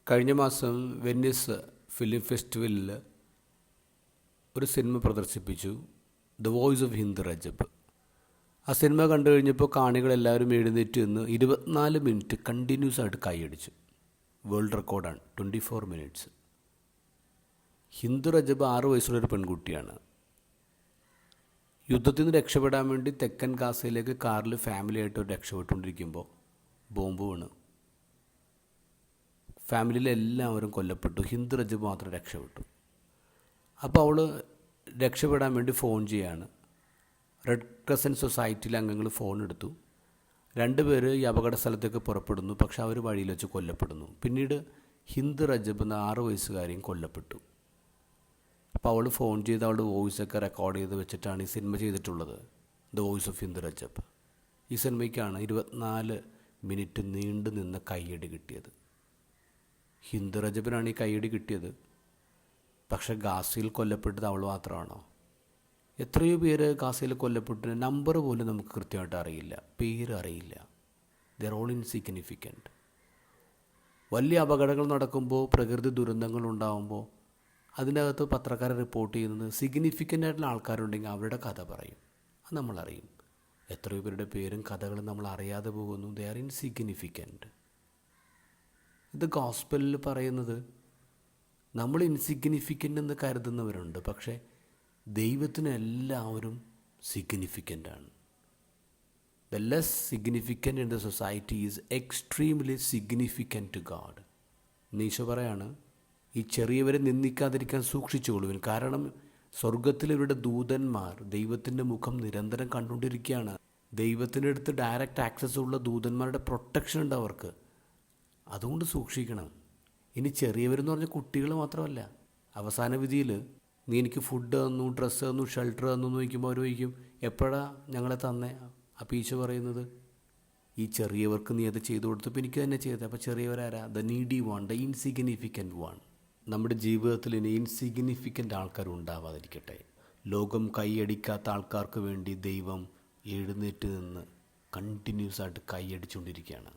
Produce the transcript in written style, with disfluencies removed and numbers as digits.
കഴിഞ്ഞ മാസം Venice film ഫെസ്റ്റിവലിൽ ഒരു സിനിമ പ്രദർശിപ്പിച്ചു, ദ വോയിസ് ഓഫ് ഹിന്ദ് റജബ്. ആ സിനിമ കണ്ടു കഴിഞ്ഞപ്പോൾ കാണികളെല്ലാവരും എഴുന്നേറ്റ് നിന്ന് 24 മിനിറ്റ് കണ്ടിന്യൂസ് ആയിട്ട് കൈയടിച്ചു. വേൾഡ് റെക്കോർഡാണ്, 24 മിനിറ്റ്സ്. ഹിന്ദ് റജബ് 6 വയസ്സുള്ളൊരു പെൺകുട്ടിയാണ്. യുദ്ധത്തിൽ നിന്ന് രക്ഷപ്പെടാൻ വേണ്ടി തെക്കൻ ഗാസയിലേക്ക് കാറിൽ ഫാമിലിയായിട്ട് രക്ഷപ്പെട്ടുകൊണ്ടിരിക്കുമ്പോൾ ബോംബ് വീണ് ഫാമിലിയിലെ എല്ലാവരും കൊല്ലപ്പെട്ടു. ഹിന്ദ് റജബ് മാത്രം രക്ഷപ്പെട്ടു. അപ്പോൾ അവൾ രക്ഷപ്പെടാൻ വേണ്ടി ഫോൺ ചെയ്യാണ്. റെഡ് ക്രസൻറ്റ് സൊസൈറ്റിയിലെ അംഗങ്ങൾ ഫോൺ എടുത്തു. 2 പേര് ഈ അപകട സ്ഥലത്തേക്ക് പുറപ്പെടുന്നു. പക്ഷെ അവർ വഴിയിൽ വെച്ച് കൊല്ലപ്പെടുന്നു. പിന്നീട് ഹിന്ദ് റജബ് എന്ന 6 വയസ്സുകാരിയും കൊല്ലപ്പെട്ടു. അപ്പോൾ അവൾ ഫോൺ ചെയ്ത് അവളുടെ വോയിസൊക്കെ റെക്കോർഡ് ചെയ്ത് വെച്ചിട്ടാണ് ഈ സിനിമ ചെയ്തിട്ടുള്ളത്, ദ വോയിസ് ഓഫ് ഹിന്ദ് റജബ്. ഈ സിനിമയ്ക്കാണ് 24 മിനിറ്റ് നീണ്ടു നിന്ന് കയ്യടി കിട്ടിയത്. ഹിന്ദ് റജബിനാണ് ഈ കയ്യടി കിട്ടിയത്. പക്ഷേ ഗാസയിൽ കൊല്ലപ്പെട്ടത് അവൾ മാത്രമാണോ? എത്രയോ പേര് ഗാസയിൽ കൊല്ലപ്പെട്ട നമ്പർ പോലും നമുക്ക് കൃത്യമായിട്ട് അറിയില്ല, പേര് അറിയില്ല. There all insignificant. വലിയ അപകടങ്ങൾ നടക്കുമ്പോൾ, പ്രകൃതി ദുരന്തങ്ങൾ ഉണ്ടാകുമ്പോൾ അതിനകത്ത് പത്രക്കാരെ റിപ്പോർട്ട് ചെയ്യുന്നത് സിഗ്നിഫിക്കൻ്റ് ആയിട്ടുള്ള ആൾക്കാരുണ്ടെങ്കിൽ അവരുടെ കഥ പറയും, അത് നമ്മളറിയും. എത്രയോ പേരുടെ പേരും കഥകളും നമ്മൾ അറിയാതെ പോകുന്നു. They are insignificant. ഇത് ഗോസ്പലിൽ പറയുന്നത് നമ്മൾ ഇൻസിഗ്നിഫിക്കൻ്റ് എന്ന് കരുതുന്നവരുണ്ട്, പക്ഷേ ദൈവത്തിന് എല്ലാവരും സിഗ്നിഫിക്കൻ്റാണ്. The less significant in the society is extremely significant to God. Isho പറയാണ്, ഈ ചെറിയവരെ നിന്ദിക്കാതിരിക്കാൻ സൂക്ഷിച്ചുകൊള്ളുവിൻ. കാരണം സ്വർഗത്തിലിവരുടെ ദൂതന്മാർ ദൈവത്തിൻ്റെ മുഖം നിരന്തരം കണ്ടുകൊണ്ടിരിക്കുകയാണ്. ദൈവത്തിൻ്റെ അടുത്ത് ഡയറക്റ്റ് ആക്സസ് ഉള്ള ദൂതന്മാരുടെ പ്രൊട്ടക്ഷൻ ഉണ്ട് അവർക്ക്. അതുകൊണ്ട് സൂക്ഷിക്കണം. ഇനി ചെറിയവരെന്ന് പറഞ്ഞാൽ കുട്ടികൾ മാത്രമല്ല. അവസാന വിധിയിൽ നീ എനിക്ക് ഫുഡ് തന്നു, ഡ്രസ്സ് തന്നു, ഷെൽട്ടർ തന്നു എന്ന് ചോദിക്കുമ്പോൾ അവർ ചോദിക്കും, എപ്പോഴാണ് ഞങ്ങളെ തന്നെ? അപ്പോൾ ഈശോ പറയുന്നത്, ഈ ചെറിയവർക്ക് നീ അത് ചെയ്തു കൊടുത്തപ്പോൾ എനിക്ക് തന്നെ ചെയ്തത്. അപ്പോൾ ചെറിയവരാരാ? The needy one, the insignificant one. നമ്മുടെ ജീവിതത്തിൽ ഇനി ഇൻസിഗ്നിഫിക്കൻ്റ് ആൾക്കാർ ഉണ്ടാവാതിരിക്കട്ടെ. ലോകം കൈയടിക്കാത്ത ആൾക്കാർക്ക് വേണ്ടി ദൈവം എഴുന്നേറ്റ് നിന്ന് കണ്ടിന്യൂസ് ആയിട്ട് കൈയടിച്ചുകൊണ്ടിരിക്കുകയാണ്.